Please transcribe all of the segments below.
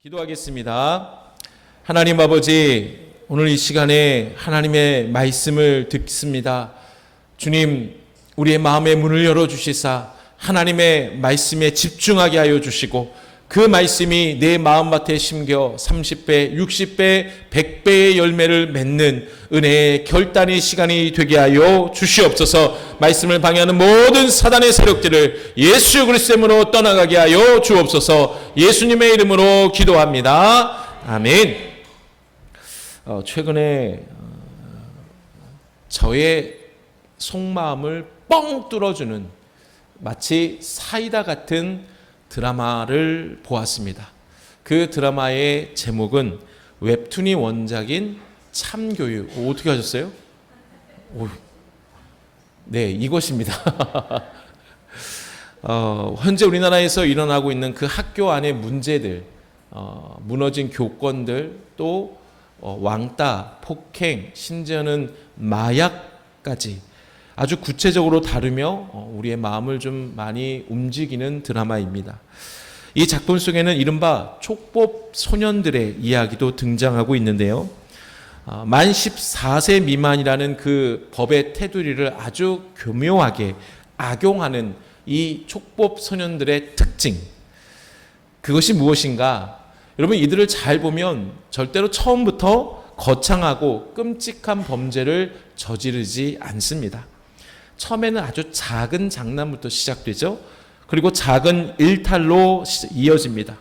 기도하겠습니다. 하나님 아버지, 오늘 이 시간에 하나님의 말씀을 듣습니다. 주님, 우리의 마음의 문을 열어주시사 하나님의 말씀에 집중하게 하여 주시고 그 말씀이 내 마음밭에 심겨 30배, 60배, 100배의 열매를 맺는 은혜의 결단의 시간이 되게 하여 주시옵소서. 말씀을 방해하는 모든 사단의 세력들을 예수 그리스도의 이름으로 떠나가게 하여 주옵소서. 예수님의 이름으로 기도합니다. 아멘. 최근에 저의 속마음을 뻥 뚫어주는 마치 사이다 같은 드라마를 보았습니다. 그 드라마의 제목은 웹툰이 원작인 참교육. 어떻게 하셨어요? 네, 이것입니다. 현재 우리나라에서 일어나고 있는 그 학교 안의 문제들, 무너진 교권들, 또 왕따, 폭행, 심지어는 마약까지 아주 구체적으로 다루며 우리의 마음을 좀 많이 움직이는 드라마입니다. 이 작품 속에는 이른바 촉법 소년들의 이야기도 등장하고 있는데요. 만 14세 미만이라는 그 법의 테두리를 아주 교묘하게 악용하는 이 촉법 소년들의 특징, 그것이 무엇인가? 여러분, 이들을 잘 보면 절대로 처음부터 거창하고 끔찍한 범죄를 저지르지 않습니다. 처음에는 아주 작은 장난부터 시작되죠. 그리고 작은 일탈로 이어집니다.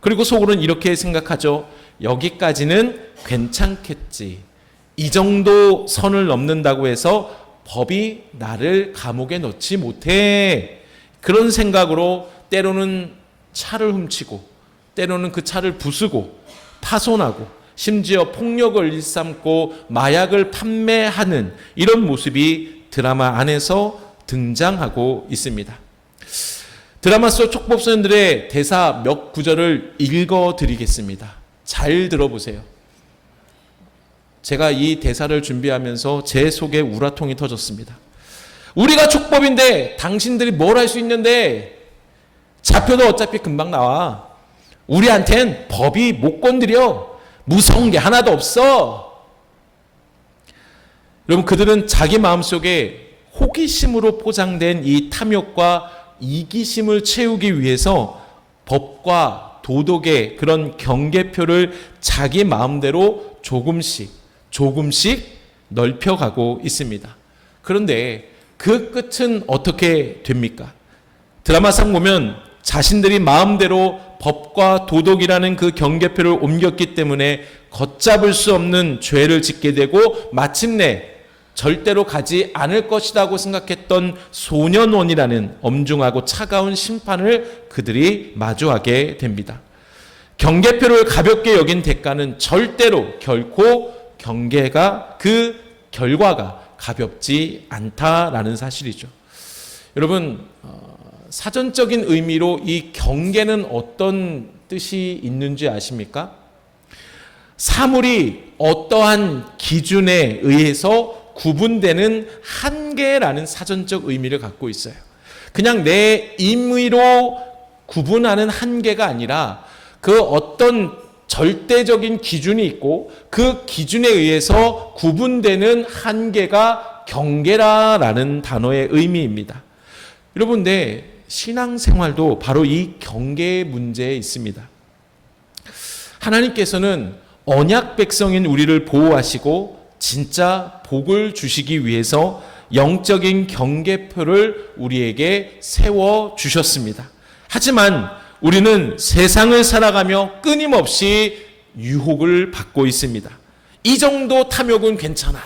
그리고 속으로는 이렇게 생각하죠. 여기까지는 괜찮겠지. 이 정도 선을 넘는다고 해서 법이 나를 감옥에 넣지 못해. 그런 생각으로 때로는 차를 훔치고, 때로는 그 차를 부수고, 파손하고, 심지어 폭력을 일삼고 마약을 판매하는 이런 모습이 드라마 안에서 등장하고 있습니다. 드라마 속 촉법소년들의 대사 몇 구절을 읽어드리겠습니다. 잘 들어보세요. 제가 이 대사를 준비하면서 제 속에 우라통이 터졌습니다. 우리가 촉법인데 당신들이 뭘 할 수 있는데, 잡혀도 어차피 금방 나와. 우리한텐 법이 못 건드려. 무서운 게 하나도 없어. 여러분, 그들은 자기 마음속에 호기심으로 포장된 이 탐욕과 이기심을 채우기 위해서 법과 도덕의 그런 경계표를 자기 마음대로 조금씩 넓혀가고 있습니다. 그런데 그 끝은 어떻게 됩니까? 드라마상 보면 자신들이 마음대로 법과 도덕이라는 그 경계표를 옮겼기 때문에 걷잡을 수 없는 죄를 짓게 되고 마침내 절대로 가지 않을 것이라고 생각했던 소년원이라는 엄중하고 차가운 심판을 그들이 마주하게 됩니다. 경계표를 가볍게 여긴 대가는 절대로 결코 경계가 그 결과가 가볍지 않다라는 사실이죠. 여러분, 사전적인 의미로 이 경계는 어떤 뜻이 있는지 아십니까? 사물이 어떠한 기준에 의해서 구분되는 한계라는 사전적 의미를 갖고 있어요. 그냥 내 임의로 구분하는 한계가 아니라 그 어떤 절대적인 기준이 있고 그 기준에 의해서 구분되는 한계가 경계라는 단어의 의미입니다. 여러분, 내 신앙생활도 바로 이 경계의 문제에 있습니다. 하나님께서는 언약 백성인 우리를 보호하시고 진짜 복을 주시기 위해서 영적인 경계표를 우리에게 세워 주셨습니다. 하지만 우리는 세상을 살아가며 끊임없이 유혹을 받고 있습니다. 이 정도 탐욕은 괜찮아.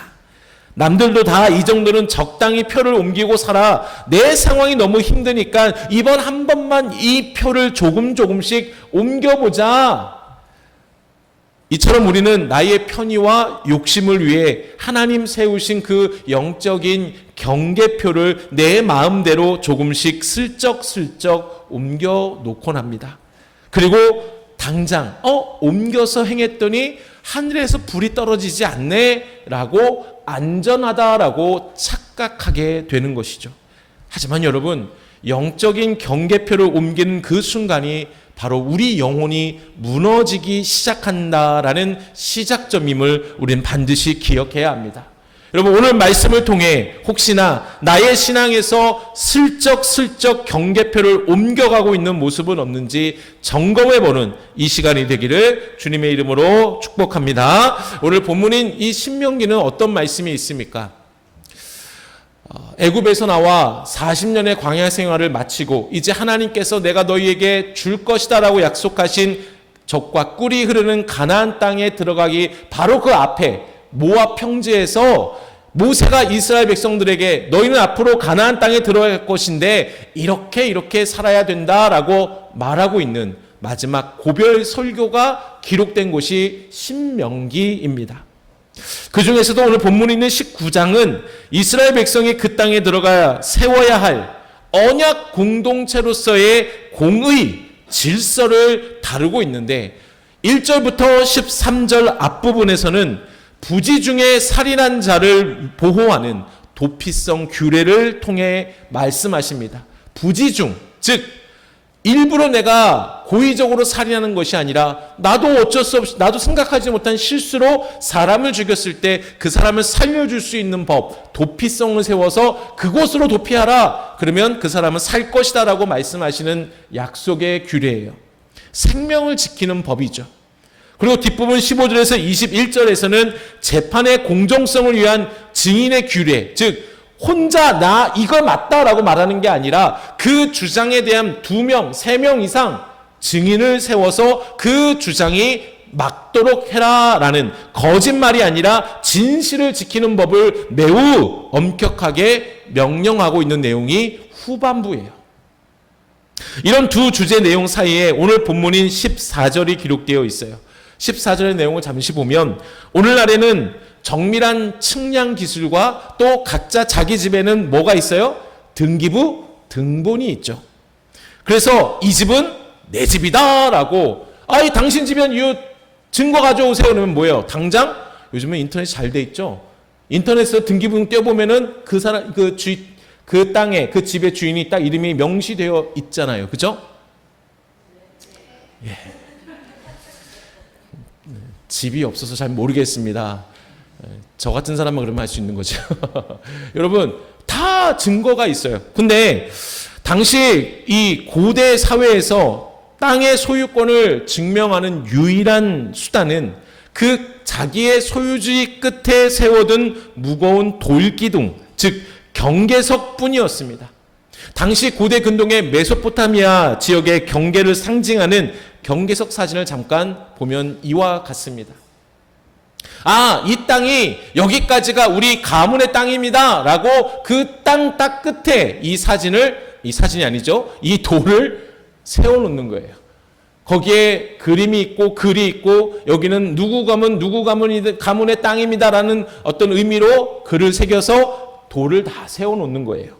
남들도 다 이 정도는 적당히 표를 옮기고 살아. 내 상황이 너무 힘드니까 이번 한 번만 이 표를 조금씩 옮겨보자. 이처럼 우리는 나의 편의와 욕심을 위해 하나님 세우신 그 영적인 경계표를 내 마음대로 조금씩 슬쩍슬쩍 옮겨 놓곤 합니다. 그리고 당장 옮겨서 행했더니 하늘에서 불이 떨어지지 않네 라고 안전하다라고 착각하게 되는 것이죠. 하지만 여러분, 영적인 경계표를 옮기는 그 순간이 바로 우리 영혼이 무너지기 시작한다라는 시작점임을 우리는 반드시 기억해야 합니다. 여러분, 오늘 말씀을 통해 혹시나 나의 신앙에서 슬쩍슬쩍 경계표를 옮겨가고 있는 모습은 없는지 점검해보는 이 시간이 되기를 주님의 이름으로 축복합니다. 오늘 본문인 이 신명기는 어떤 말씀이 있습니까? 애굽에서 나와 40년의 광야 생활을 마치고 이제 하나님께서 내가 너희에게 줄 것이다 라고 약속하신 젖과 꿀이 흐르는 가나안 땅에 들어가기 바로 그 앞에 모압 평지에서 모세가 이스라엘 백성들에게 너희는 앞으로 가나안 땅에 들어갈 것인데 이렇게 살아야 된다라고 말하고 있는 마지막 고별 설교가 기록된 곳이 신명기입니다. 그 중에서도 오늘 본문에 있는 19장은 이스라엘 백성이 그 땅에 들어가 세워야 할 언약 공동체로서의 공의, 질서를 다루고 있는데 1절부터 13절 앞부분에서는 부지 중에 살인한 자를 보호하는 도피성 규례를 통해 말씀하십니다. 부지 중, 즉 일부러 내가 고의적으로 살인하는 것이 아니라 나도 어쩔 수 없이 나도 생각하지 못한 실수로 사람을 죽였을 때 그 사람을 살려줄 수 있는 법, 도피성을 세워서 그곳으로 도피하라. 그러면 그 사람은 살 것이다 라고 말씀하시는 약속의 규례예요. 생명을 지키는 법이죠. 그리고 뒷부분 15절에서 21절에서는 재판의 공정성을 위한 증인의 규례, 즉 혼자 나 이거 맞다라고 말하는 게 아니라 그 주장에 대한 2명, 3명 이상 증인을 세워서 그 주장이 맞도록 해라라는 거짓말이 아니라 진실을 지키는 법을 매우 엄격하게 명령하고 있는 내용이 후반부예요. 이런 두 주제 내용 사이에 오늘 본문인 14절이 기록되어 있어요. 14절의 내용을 잠시 보면 오늘날에는 정밀한 측량 기술과 또 각자 자기 집에는 뭐가 있어요? 등기부, 등본이 있죠. 그래서 이 집은 내 집이다 라고 당신 집이면 이 증거 가져오세요 그러면 뭐예요? 당장 요즘은 인터넷이 잘 돼 있죠. 인터넷에서 등기부 떼보면은 그 사람 그 땅에 그 집의 주인이 딱 이름이 명시되어 있잖아요. 그죠? 예. 집이 없어서 잘 모르겠습니다. 저 같은 사람만 그러면 할 수 있는 거죠. 여러분, 다 증거가 있어요. 근데 당시 이 고대 사회에서 땅의 소유권을 증명하는 유일한 수단은 그 자기의 소유주의 끝에 세워둔 무거운 돌기둥, 즉 경계석뿐이었습니다. 당시 고대 근동의 메소포타미아 지역의 경계를 상징하는 경계석 사진을 잠깐 보면 이와 같습니다. 이 땅이 여기까지가 우리 가문의 땅입니다 라고 그 땅 딱 끝에 이 사진이 아니죠, 이 돌을 세워놓는 거예요. 거기에 그림이 있고 글이 있고 여기는 누구 가문의 땅입니다라는 어떤 의미로 글을 새겨서 돌을 다 세워놓는 거예요.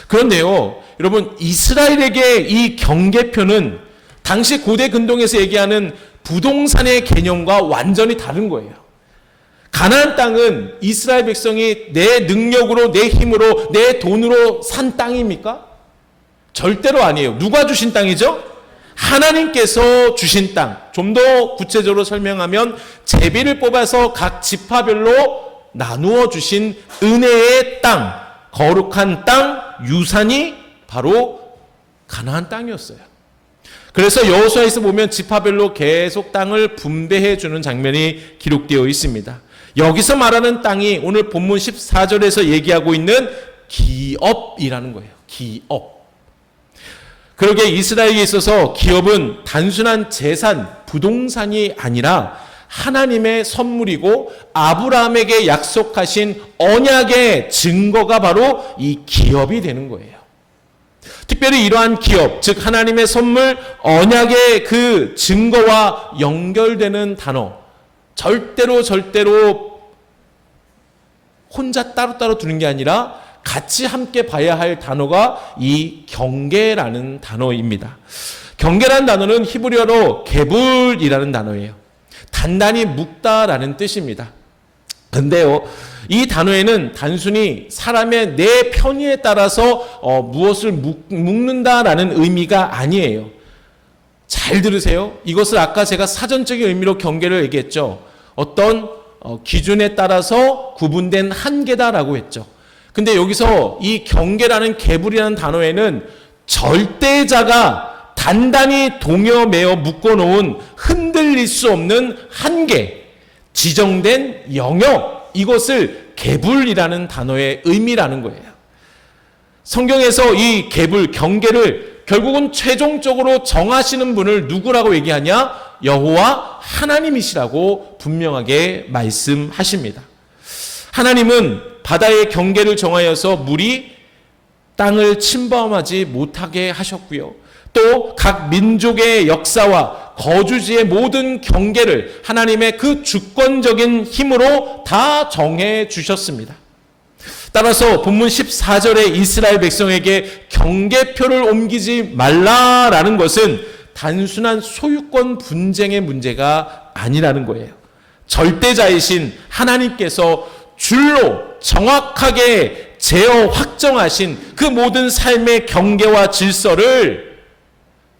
그런데요, 여러분, 이스라엘에게 이 경계표는 당시 고대 근동에서 얘기하는 부동산의 개념과 완전히 다른 거예요. 가나안 땅은 이스라엘 백성이 내 능력으로, 내 힘으로, 내 돈으로 산 땅입니까? 절대로 아니에요. 누가 주신 땅이죠? 하나님께서 주신 땅. 좀 더 구체적으로 설명하면 제비를 뽑아서 각 지파별로 나누어 주신 은혜의 땅, 거룩한 땅, 유산이 바로 가나안 땅이었어요. 그래서 여호수아에서 보면 지파별로 계속 땅을 분배해 주는 장면이 기록되어 있습니다. 여기서 말하는 땅이 오늘 본문 14절에서 얘기하고 있는 기업이라는 거예요. 기업. 그러게 이스라엘에 있어서 기업은 단순한 재산, 부동산이 아니라 하나님의 선물이고 아브라함에게 약속하신 언약의 증거가 바로 이 기업이 되는 거예요. 특별히 이러한 기업, 즉 하나님의 선물, 언약의 그 증거와 연결되는 단어, 절대로 혼자 따로따로 두는 게 아니라 같이 함께 봐야 할 단어가 이 경계라는 단어입니다. 경계라는 단어는 히브리어로 게불이라는 단어예요. 단단히 묶다라는 뜻입니다. 근데요, 이 단어에는 단순히 사람의 내 편의에 따라서 무엇을 묶는다라는 의미가 아니에요. 잘 들으세요. 이것을 아까 제가 사전적인 의미로 경계를 얘기했죠. 어떤 기준에 따라서 구분된 한계다라고 했죠. 근데 여기서 이 경계라는 계불이라는 단어에는 절대자가 단단히 동여매어 묶어놓은 흔들릴 수 없는 한계, 지정된 영역, 이것을 계불이라는 단어의 의미라는 거예요. 성경에서 이 계불, 경계를 결국은 최종적으로 정하시는 분을 누구라고 얘기하냐? 여호와 하나님이시라고 분명하게 말씀하십니다. 하나님은 바다의 경계를 정하여서 물이 땅을 침범하지 못하게 하셨고요. 또 각 민족의 역사와 거주지의 모든 경계를 하나님의 그 주권적인 힘으로 다 정해 주셨습니다. 따라서 본문 14절에 이스라엘 백성에게 경계표를 옮기지 말라라는 것은 단순한 소유권 분쟁의 문제가 아니라는 거예요. 절대자이신 하나님께서 줄로 정확하게 제어 확정하신 그 모든 삶의 경계와 질서를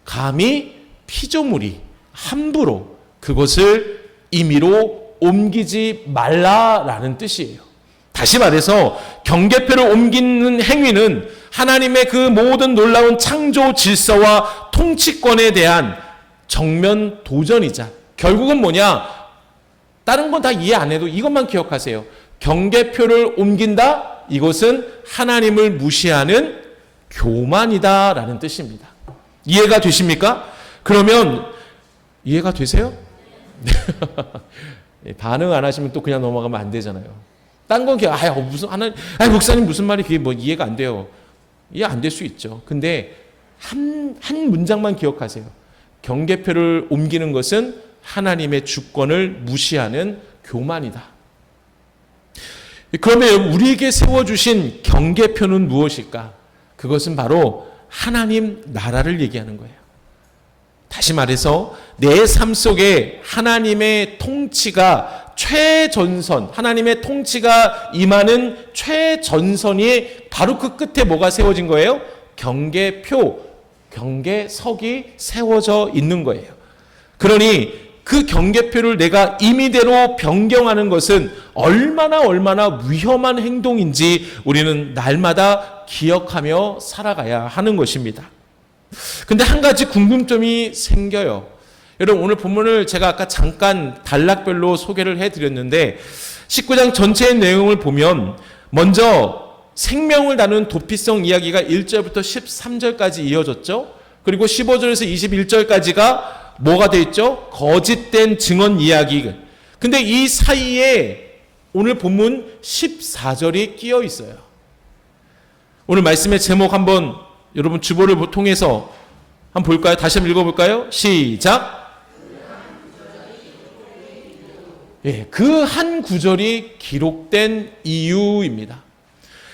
감히 피조물이 함부로 그것을 임의로 옮기지 말라라는 뜻이에요. 다시 말해서 경계표를 옮기는 행위는 하나님의 그 모든 놀라운 창조 질서와 통치권에 대한 정면 도전이자, 결국은 뭐냐? 다른 건 다 이해 안 해도 이것만 기억하세요. 경계표를 옮긴다? 이것은 하나님을 무시하는 교만이다라는 뜻입니다. 이해가 되십니까? 그러면 이해가 되세요? 반응 안 하시면 또 그냥 넘어가면 안 되잖아요. 딴 건 그냥 무슨 하나님, 목사님 무슨 말이 그게 뭐 이해가 안 돼요. 이해 안 될 수 있죠. 근데 한 문장만 기억하세요. 경계표를 옮기는 것은 하나님의 주권을 무시하는 교만이다. 그러면 우리에게 세워주신 경계표는 무엇일까? 그것은 바로 하나님 나라를 얘기하는 거예요. 다시 말해서 내 삶 속에 하나님의 통치가 최전선, 하나님의 통치가 임하는 최전선이 바로 그 끝에 뭐가 세워진 거예요? 경계표, 경계석이 세워져 있는 거예요. 그러니 그 경계표를 내가 임의대로 변경하는 것은 얼마나 위험한 행동인지 우리는 날마다 기억하며 살아가야 하는 것입니다. 근데 한 가지 궁금점이 생겨요. 여러분, 오늘 본문을 제가 아까 잠깐 단락별로 소개를 해드렸는데 19장 전체의 내용을 보면 먼저 생명을 다루는 도피성 이야기가 1절부터 13절까지 이어졌죠. 그리고 15절에서 21절까지가 뭐가 되어 있죠? 거짓된 증언 이야기. 근데 이 사이에 오늘 본문 14절이 끼어 있어요. 오늘 말씀의 제목 한번 여러분 주보를 통해서 한번 볼까요? 다시 한번 읽어볼까요? 시작. 그 한 구절이 기록된 이유입니다.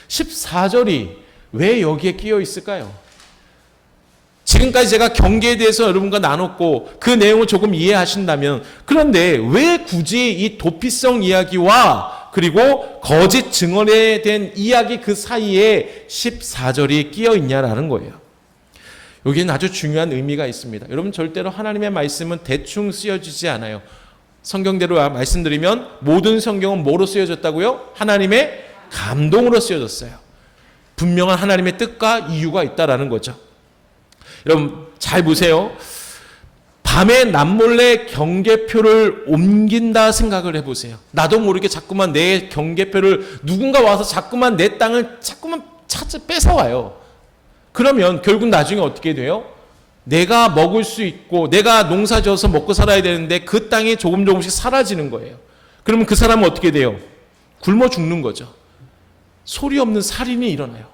14절이 왜 여기에 끼어 있을까요? 지금까지 제가 경계에 대해서 여러분과 나눴고 그 내용을 조금 이해하신다면, 그런데 왜 굳이 이 도피성 이야기와 그리고 거짓 증언에 대한 이야기 그 사이에 14절이 끼어 있냐라는 거예요. 여기는 아주 중요한 의미가 있습니다. 여러분, 절대로 하나님의 말씀은 대충 쓰여지지 않아요. 성경대로 말씀드리면 모든 성경은 뭐로 쓰여졌다고요? 하나님의 감동으로 쓰여졌어요. 분명한 하나님의 뜻과 이유가 있다라는 거죠. 여러분 잘 보세요. 밤에 남몰래 경계표를 옮긴다 생각을 해보세요. 나도 모르게 자꾸만 내 경계표를 누군가 와서 자꾸만 내 땅을 자꾸만 뺏어와요. 그러면 결국 나중에 어떻게 돼요? 내가 먹을 수 있고 내가 농사 지어서 먹고 살아야 되는데 그 땅이 조금씩 사라지는 거예요. 그러면 그 사람은 어떻게 돼요? 굶어 죽는 거죠. 소리 없는 살인이 일어나요.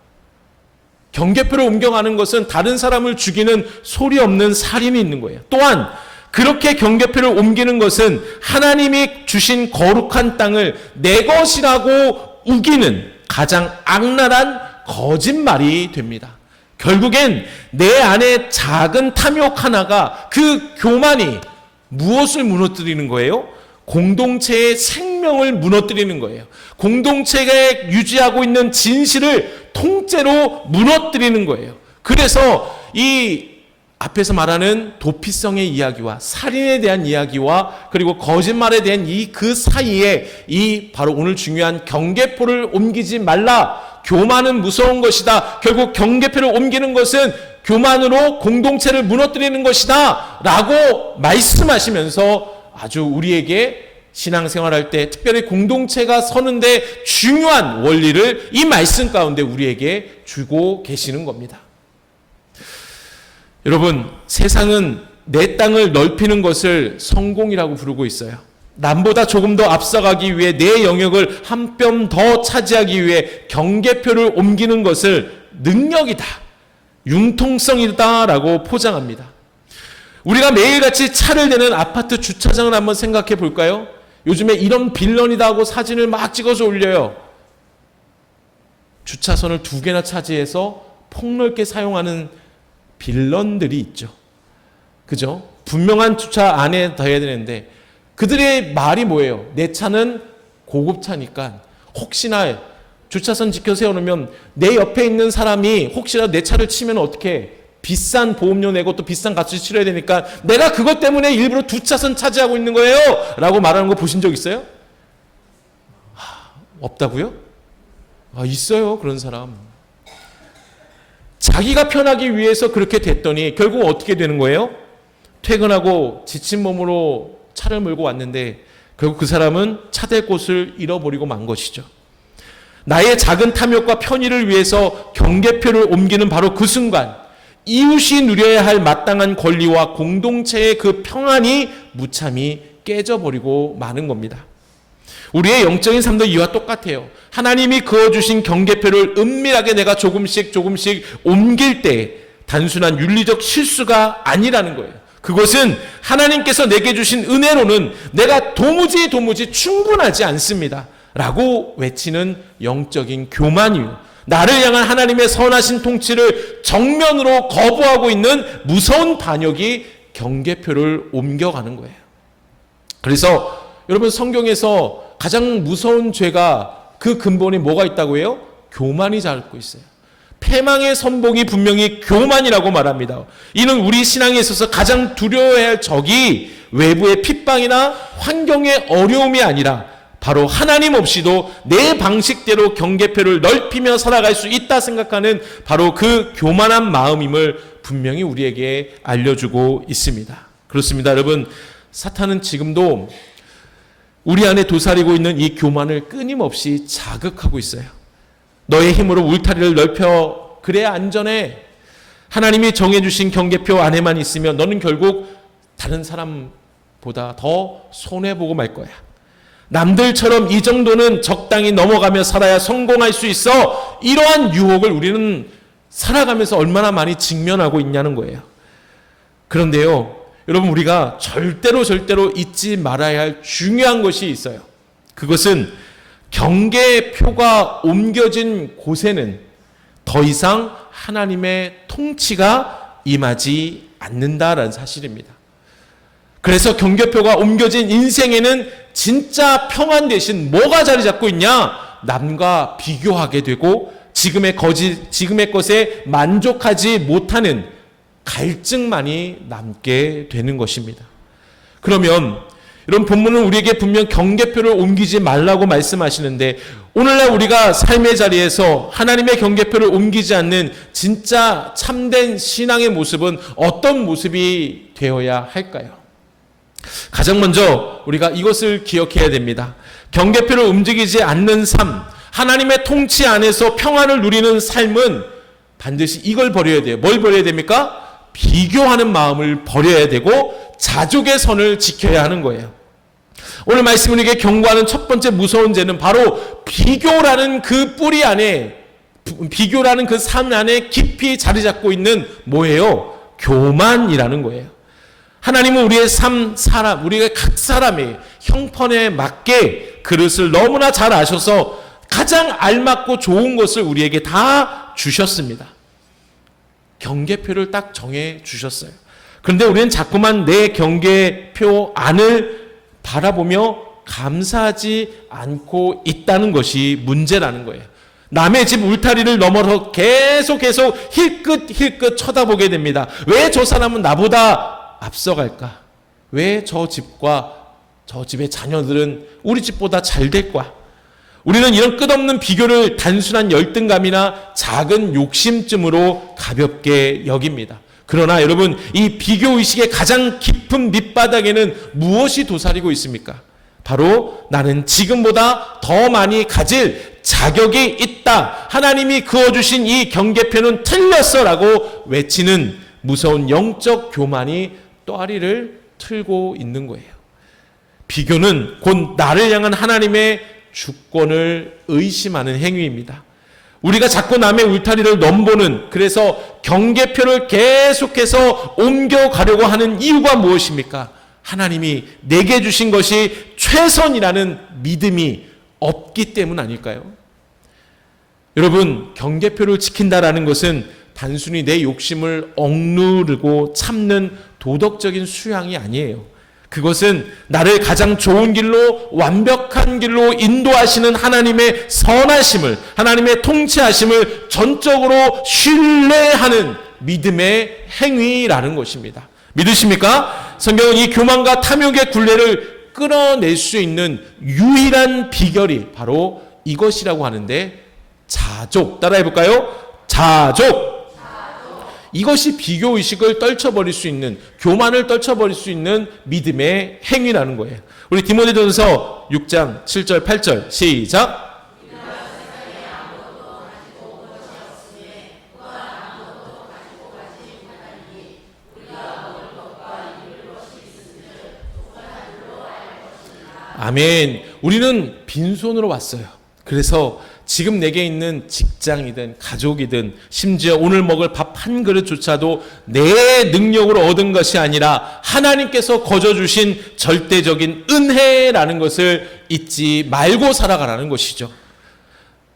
경계표를 옮겨가는 것은 다른 사람을 죽이는 소리 없는 살인이 있는 거예요. 또한 그렇게 경계표를 옮기는 것은 하나님이 주신 거룩한 땅을 내 것이라고 우기는 가장 악랄한 거짓말이 됩니다. 결국엔 내 안에 작은 탐욕 하나가, 그 교만이 무엇을 무너뜨리는 거예요? 공동체의 생명을 무너뜨리는 거예요. 공동체가 유지하고 있는 진실을 통째로 무너뜨리는 거예요. 그래서 이 앞에서 말하는 도피성의 이야기와 살인에 대한 이야기와 그리고 거짓말에 대한 그 사이에 바로 오늘 중요한 경계표를 옮기지 말라. 교만은 무서운 것이다. 결국 경계표를 옮기는 것은 교만으로 공동체를 무너뜨리는 것이다. 라고 말씀하시면서 아주 우리에게 신앙생활할 때 특별히 공동체가 서는데 중요한 원리를 이 말씀 가운데 우리에게 주고 계시는 겁니다. 여러분, 세상은 내 땅을 넓히는 것을 성공이라고 부르고 있어요. 남보다 조금 더 앞서가기 위해 내 영역을 한 뼘 더 차지하기 위해 경계표를 옮기는 것을 능력이다, 융통성이다라고 포장합니다. 우리가 매일같이 차를 대는 아파트 주차장을 한번 생각해 볼까요? 요즘에 이런 빌런이다 하고 사진을 막 찍어서 올려요. 주차선을 2개나 차지해서 폭넓게 사용하는 빌런들이 있죠. 그죠? 분명한 주차 안에 둬야 되는데 그들의 말이 뭐예요? 내 차는 고급차니까 혹시나 주차선 지켜 세워놓으면 내 옆에 있는 사람이 혹시나 내 차를 치면 어떻게 비싼 보험료 내고 또 비싼 값을 치러야 되니까 내가 그것 때문에 일부러 2차선 차지하고 있는 거예요 라고 말하는 거 보신 적 있어요? 없다고요? 있어요, 그런 사람. 자기가 편하기 위해서 그렇게 됐더니 결국 어떻게 되는 거예요? 퇴근하고 지친 몸으로 차를 몰고 왔는데 결국 그 사람은 차 댈 곳을 잃어버리고 만 것이죠. 나의 작은 탐욕과 편의를 위해서 경계표를 옮기는 바로 그 순간 이웃이 누려야 할 마땅한 권리와 공동체의 그 평안이 무참히 깨져버리고 마는 겁니다. 우리의 영적인 삶도 이와 똑같아요. 하나님이 그어주신 경계표를 은밀하게 내가 조금씩 옮길 때 단순한 윤리적 실수가 아니라는 거예요. 그것은 하나님께서 내게 주신 은혜로는 내가 도무지 충분하지 않습니다 라고 외치는 영적인 교만이요, 나를 향한 하나님의 선하신 통치를 정면으로 거부하고 있는 무서운 반역이 경계표를 옮겨가는 거예요. 그래서 여러분, 성경에서 가장 무서운 죄가 그 근본에 뭐가 있다고 해요? 교만이 잡고 있어요. 패망의 선봉이 분명히 교만이라고 말합니다. 이는 우리 신앙에 있어서 가장 두려워해야 할 적이 외부의 핍박이나 환경의 어려움이 아니라 바로 하나님 없이도 내 방식대로 경계표를 넓히며 살아갈 수 있다 생각하는 바로 그 교만한 마음임을 분명히 우리에게 알려주고 있습니다. 그렇습니다. 여러분, 사탄은 지금도 우리 안에 도사리고 있는 이 교만을 끊임없이 자극하고 있어요. 너의 힘으로 울타리를 넓혀 그래야 안전해. 하나님이 정해주신 경계표 안에만 있으면 너는 결국 다른 사람보다 더 손해보고 말 거야. 남들처럼 이 정도는 적당히 넘어가며 살아야 성공할 수 있어. 이러한 유혹을 우리는 살아가면서 얼마나 많이 직면하고 있냐는 거예요. 그런데요, 여러분, 우리가 절대로 잊지 말아야 할 중요한 것이 있어요. 그것은 경계표가 옮겨진 곳에는 더 이상 하나님의 통치가 임하지 않는다라는 사실입니다. 그래서 경계표가 옮겨진 인생에는 진짜 평안 대신 뭐가 자리 잡고 있냐? 남과 비교하게 되고 지금의 것에 만족하지 못하는 갈증만이 남게 되는 것입니다. 그러면 이런 본문은 우리에게 분명 경계표를 옮기지 말라고 말씀하시는데 오늘날 우리가 삶의 자리에서 하나님의 경계표를 옮기지 않는 진짜 참된 신앙의 모습은 어떤 모습이 되어야 할까요? 가장 먼저 우리가 이것을 기억해야 됩니다. 경계표를 움직이지 않는 삶, 하나님의 통치 안에서 평안을 누리는 삶은 반드시 이걸 버려야 돼요. 뭘 버려야 됩니까? 비교하는 마음을 버려야 되고 자족의 선을 지켜야 하는 거예요. 오늘 말씀 우리에게 경고하는 첫 번째 무서운 죄는 바로 비교라는 그 뿌리 안에, 비교라는 그 삶 안에 깊이 자리 잡고 있는 뭐예요? 교만이라는 거예요. 하나님은 우리의 사람, 우리가 각 사람의 형편에 맞게 그릇을 너무나 잘 아셔서 가장 알맞고 좋은 것을 우리에게 다 주셨습니다. 경계표를 딱 정해 주셨어요. 그런데 우리는 자꾸만 내 경계표 안을 바라보며 감사하지 않고 있다는 것이 문제라는 거예요. 남의 집 울타리를 넘어서 계속 힐끗 쳐다보게 됩니다. 왜 저 사람은 나보다 앞서갈까? 왜 저 집과 저 집의 자녀들은 우리 집보다 잘 될까? 우리는 이런 끝없는 비교를 단순한 열등감이나 작은 욕심쯤으로 가볍게 여깁니다. 그러나 여러분, 이 비교의식의 가장 깊은 밑바닥에는 무엇이 도사리고 있습니까? 바로 나는 지금보다 더 많이 가질 자격이 있다. 하나님이 그어주신 이 경계표는 틀렸어 라고 외치는 무서운 영적 교만이 또아리를 틀고 있는 거예요. 비교는 곧 나를 향한 하나님의 주권을 의심하는 행위입니다. 우리가 자꾸 남의 울타리를 넘보는, 그래서 경계표를 계속해서 옮겨가려고 하는 이유가 무엇입니까? 하나님이 내게 주신 것이 최선이라는 믿음이 없기 때문 아닐까요? 여러분, 경계표를 지킨다라는 것은 단순히 내 욕심을 억누르고 참는 도덕적인 수양이 아니에요. 그것은 나를 가장 좋은 길로, 완벽한 길로 인도하시는 하나님의 선하심을, 하나님의 통치하심을 전적으로 신뢰하는 믿음의 행위라는 것입니다. 믿으십니까? 성경은 이 교만과 탐욕의 굴레를 끌어낼 수 있는 유일한 비결이 바로 이것이라고 하는데, 자족. 따라해 볼까요? 자족. 이것이 비교의식을 떨쳐버릴 수 있는, 교만을 떨쳐버릴 수 있는 믿음의 행위라는 거예요. 우리 디모데전서 6장 7절 8절 시작. 아멘. 우리는 빈손으로 왔어요. 그래서 지금 내게 있는 직장이든 가족이든 심지어 오늘 먹을 밥 한 그릇조차도 내 능력으로 얻은 것이 아니라 하나님께서 거저주신 절대적인 은혜라는 것을 잊지 말고 살아가라는 것이죠.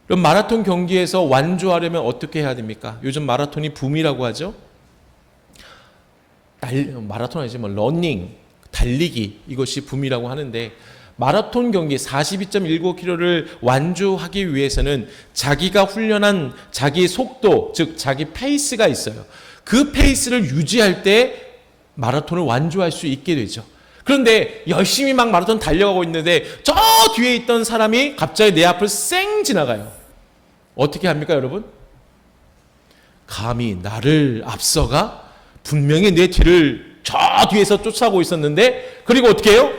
그럼 마라톤 경기에서 완주하려면 어떻게 해야 됩니까? 요즘 마라톤이 붐이라고 하죠. 마라톤 아니지, 러닝, 달리기, 이것이 붐이라고 하는데, 마라톤 경기 42.19km를 완주하기 위해서는 자기가 훈련한 자기 속도, 즉 자기 페이스가 있어요. 그 페이스를 유지할 때 마라톤을 완주할 수 있게 되죠. 그런데 열심히 막 마라톤 달려가고 있는데 저 뒤에 있던 사람이 갑자기 내 앞을 쌩 지나가요. 어떻게 합니까, 여러분? 감히 나를 앞서가? 분명히 내 뒤를 저 뒤에서 쫓아오고 있었는데, 그리고 어떻게 해요?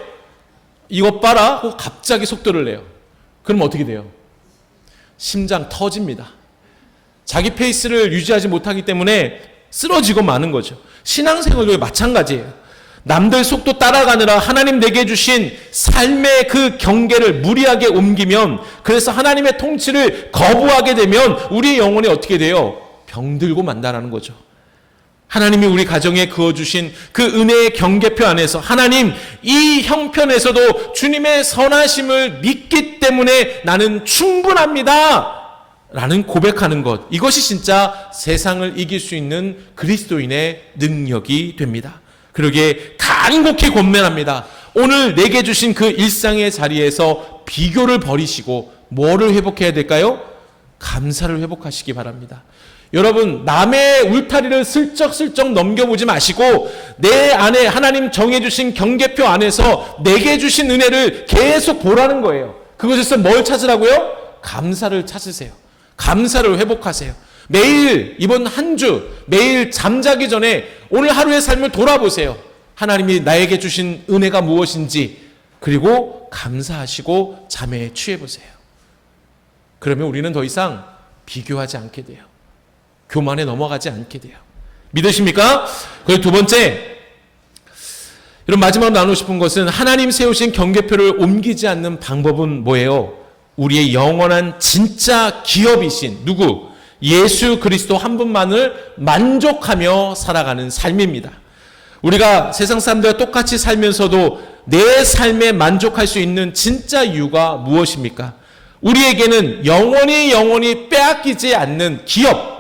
이것 봐라 하고 갑자기 속도를 내요. 그럼 어떻게 돼요? 심장 터집니다. 자기 페이스를 유지하지 못하기 때문에 쓰러지고 마는 거죠. 신앙생활도 마찬가지예요. 남들 속도 따라가느라 하나님 내게 주신 삶의 그 경계를 무리하게 옮기면, 그래서 하나님의 통치를 거부하게 되면 우리의 영혼이 어떻게 돼요? 병들고 만다라는 거죠. 하나님이 우리 가정에 그어주신 그 은혜의 경계표 안에서 하나님, 이 형편에서도 주님의 선하심을 믿기 때문에 나는 충분합니다 라는 고백하는 것, 이것이 진짜 세상을 이길 수 있는 그리스도인의 능력이 됩니다. 그러기에 간곡히 권면합니다. 오늘 내게 주신 그 일상의 자리에서 비교를 버리시고 뭐를 회복해야 될까요? 감사를 회복하시기 바랍니다. 여러분, 남의 울타리를 슬쩍슬쩍 넘겨보지 마시고 내 안에 하나님 정해주신 경계표 안에서 내게 주신 은혜를 계속 보라는 거예요. 그것에서 뭘 찾으라고요? 감사를 찾으세요. 감사를 회복하세요. 매일, 이번 한 주 매일 잠자기 전에 오늘 하루의 삶을 돌아보세요. 하나님이 나에게 주신 은혜가 무엇인지, 그리고 감사하시고 잠에 취해보세요. 그러면 우리는 더 이상 비교하지 않게 돼요. 교만에 넘어가지 않게 돼요. 믿으십니까? 그리고 두 번째, 여러분, 마지막으로 나누고 싶은 것은 하나님 세우신 경계표를 옮기지 않는 방법은 뭐예요? 우리의 영원한 진짜 기업이신 누구? 예수 그리스도 한 분만을 만족하며 살아가는 삶입니다. 우리가 세상 사람들과 똑같이 살면서도 내 삶에 만족할 수 있는 진짜 이유가 무엇입니까? 우리에게는 영원히 빼앗기지 않는 기업,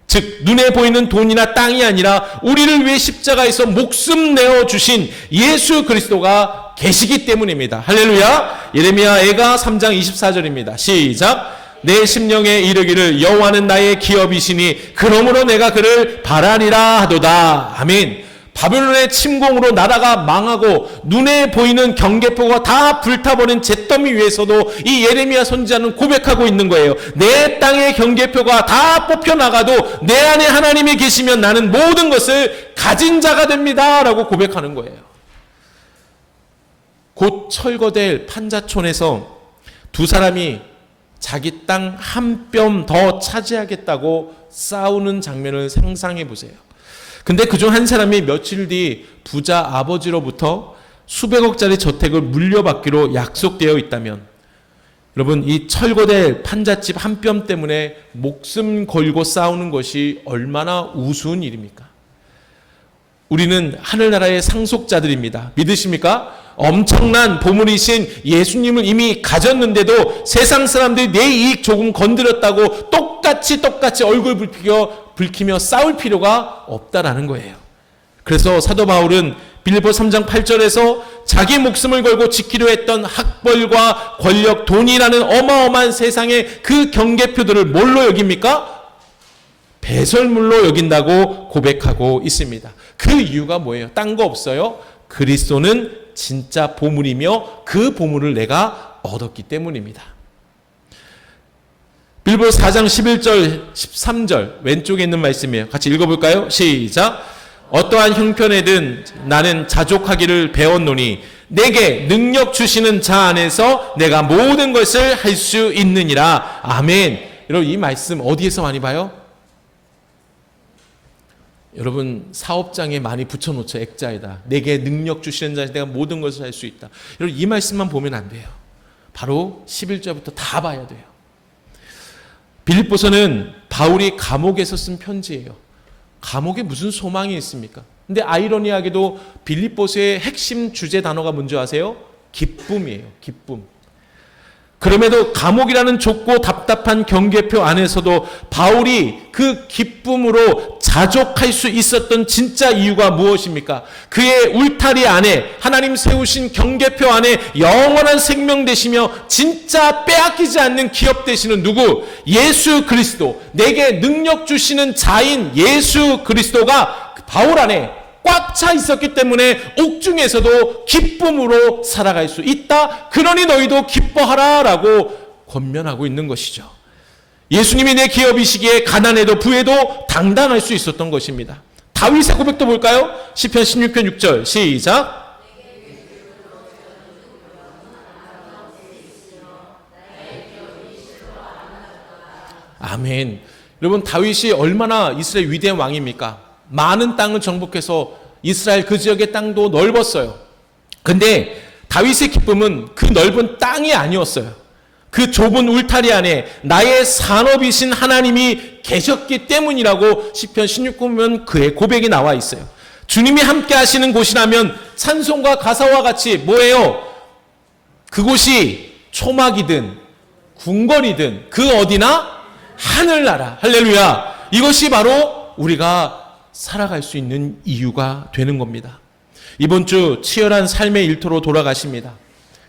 즉 눈에 보이는 돈이나 땅이 아니라 우리를 위해 십자가에서 목숨 내어주신 예수 그리스도가 계시기 때문입니다. 할렐루야. 예레미야 애가 3장 24절입니다. 시작. 내 심령에 이르기를 여호와는 나의 기업이시니 그러므로 내가 그를 바라리라 하도다. 아멘. 바벨론의 침공으로 나라가 망하고 눈에 보이는 경계포가 다 불타버린 잿더미 위에서도 이 예레미야 선지자는 고백하고 있는 거예요. 내 땅의 경계표가 다 뽑혀나가도 내 안에 하나님이 계시면 나는 모든 것을 가진 자가 됩니다 라고 고백하는 거예요. 곧 철거될 판자촌에서 두 사람이 자기 땅 한 뼘 더 차지하겠다고 싸우는 장면을 상상해 보세요. 근데 그중 한 사람이 며칠 뒤 부자 아버지로부터 수백억짜리 저택을 물려받기로 약속되어 있다면, 여러분, 이 철거될 판잣집 한 뼘 때문에 목숨 걸고 싸우는 것이 얼마나 우스운 일입니까? 우리는 하늘나라의 상속자들입니다. 믿으십니까? 엄청난 보물이신 예수님을 이미 가졌는데도 세상 사람들이 내 이익 조금 건드렸다고 똑같이 얼굴 붉히며 싸울 필요가 없다라는 거예요. 그래서 사도 바울은 빌립보 3장 8절에서 자기 목숨을 걸고 지키려 했던 학벌과 권력, 돈이라는 어마어마한 세상의 그 경계표들을 뭘로 여깁니까? 배설물로 여긴다고 고백하고 있습니다. 그 이유가 뭐예요? 딴 거 없어요. 그리스도는 진짜 보물이며 그 보물을 내가 얻었기 때문입니다. 빌립보 4장 11절 13절 왼쪽에 있는 말씀이에요. 같이 읽어볼까요? 시작. 어떠한 형편에든 나는 자족하기를 배웠노니 내게 능력 주시는 자 안에서 내가 모든 것을 할 수 있느니라. 아멘. 여러분, 이 말씀 어디에서 많이 봐요? 여러분, 사업장에 많이 붙여놓죠. 액자에다. 내게 능력 주시는 자에서 내가 모든 것을 할 수 있다. 여러분, 이 말씀만 보면 안 돼요. 바로 11절부터 다 봐야 돼요. 빌립보서는 바울이 감옥에서 쓴 편지예요. 감옥에 무슨 소망이 있습니까? 근데 아이러니하게도 빌립보서의 핵심 주제 단어가 뭔지 아세요? 기쁨이에요. 기쁨. 그럼에도 감옥이라는 좁고 답답한 경계표 안에서도 바울이 그 기쁨으로 자족할 수 있었던 진짜 이유가 무엇입니까? 그의 울타리 안에, 하나님 세우신 경계표 안에 영원한 생명 되시며 진짜 빼앗기지 않는 기업 되시는 누구? 예수 그리스도. 내게 능력 주시는 자인 예수 그리스도가 바울 안에 꽉 차 있었기 때문에 옥중에서도 기쁨으로 살아갈 수 있다. 그러니 너희도 기뻐하라 라고 권면하고 있는 것이죠. 예수님이 내 기업이시기에 가난해도 부해도 당당할 수 있었던 것입니다. 다윗의 고백도 볼까요? 시편 16편 6절 시작. 아멘. 여러분, 다윗이 얼마나 이스라엘 위대한 왕입니까? 많은 땅을 정복해서 이스라엘 그 지역의 땅도 넓었어요. 근데 다윗의 기쁨은 그 넓은 땅이 아니었어요. 그 좁은 울타리 안에 나의 산업이신 하나님이 계셨기 때문이라고 시편 16편 보면 그의 고백이 나와 있어요. 주님이 함께 하시는 곳이라면 찬송과 가사와 같이 뭐예요? 그곳이 초막이든 궁궐이든 그 어디나 하늘나라. 할렐루야. 이것이 바로 우리가 살아갈 수 있는 이유가 되는 겁니다. 이번 주 치열한 삶의 일터로 돌아가십니다.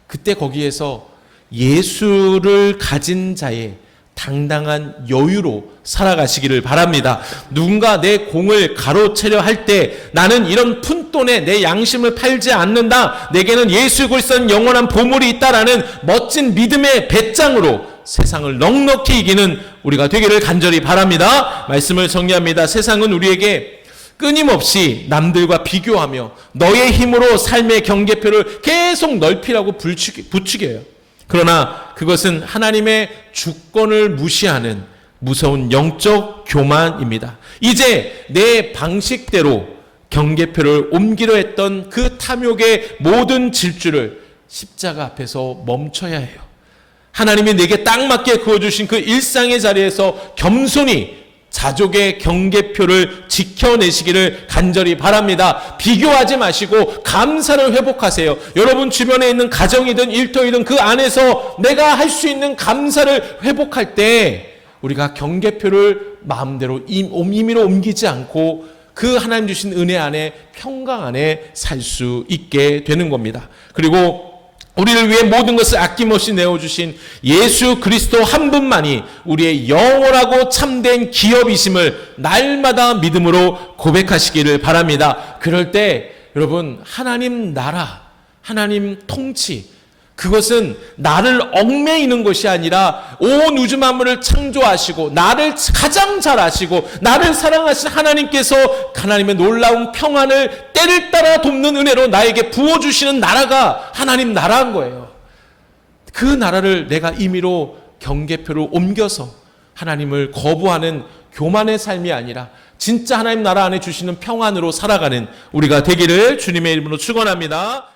그때 거기에서 예수를 가진 자의 당당한 여유로 살아가시기를 바랍니다. 누군가 내 공을 가로채려 할 때 나는 이런 푼돈에 내 양심을 팔지 않는다. 내게는 예수 그리스도는 영원한 보물이 있다라는 멋진 믿음의 배짱으로 세상을 넉넉히 이기는 우리가 되기를 간절히 바랍니다. 말씀을 정리합니다. 세상은 우리에게 끊임없이 남들과 비교하며 너의 힘으로 삶의 경계표를 계속 넓히라고 부추겨요. 그러나 그것은 하나님의 주권을 무시하는 무서운 영적 교만입니다. 이제 내 방식대로 경계표를 옮기려 했던 그 탐욕의 모든 질주를 십자가 앞에서 멈춰야 해요. 하나님이 내게 딱 맞게 그어주신 그 일상의 자리에서 겸손히 자족의 경계표를 지켜내시기를 간절히 바랍니다. 비교하지 마시고 감사를 회복하세요. 여러분 주변에 있는 가정이든 일터이든 그 안에서 내가 할 수 있는 감사를 회복할 때 우리가 경계표를 마음대로 임의로 옮기지 않고 그 하나님 주신 은혜 안에 평강 안에 살 수 있게 되는 겁니다. 그리고 우리를 위해 모든 것을 아낌없이 내어주신 예수 그리스도 한 분만이 우리의 영원하고 참된 기업이심을 날마다 믿음으로 고백하시기를 바랍니다. 그럴 때 여러분, 하나님 나라, 하나님 통치, 그것은 나를 얽매이는 것이 아니라 온 우주 만물을 창조하시고 나를 가장 잘 아시고 나를 사랑하신 하나님께서 하나님의 놀라운 평안을 때를 따라 돕는 은혜로 나에게 부어주시는 나라가 하나님 나라인 거예요. 그 나라를 내가 임의로 경계표를 옮겨서 하나님을 거부하는 교만의 삶이 아니라 진짜 하나님 나라 안에 주시는 평안으로 살아가는 우리가 되기를 주님의 이름으로 축원합니다.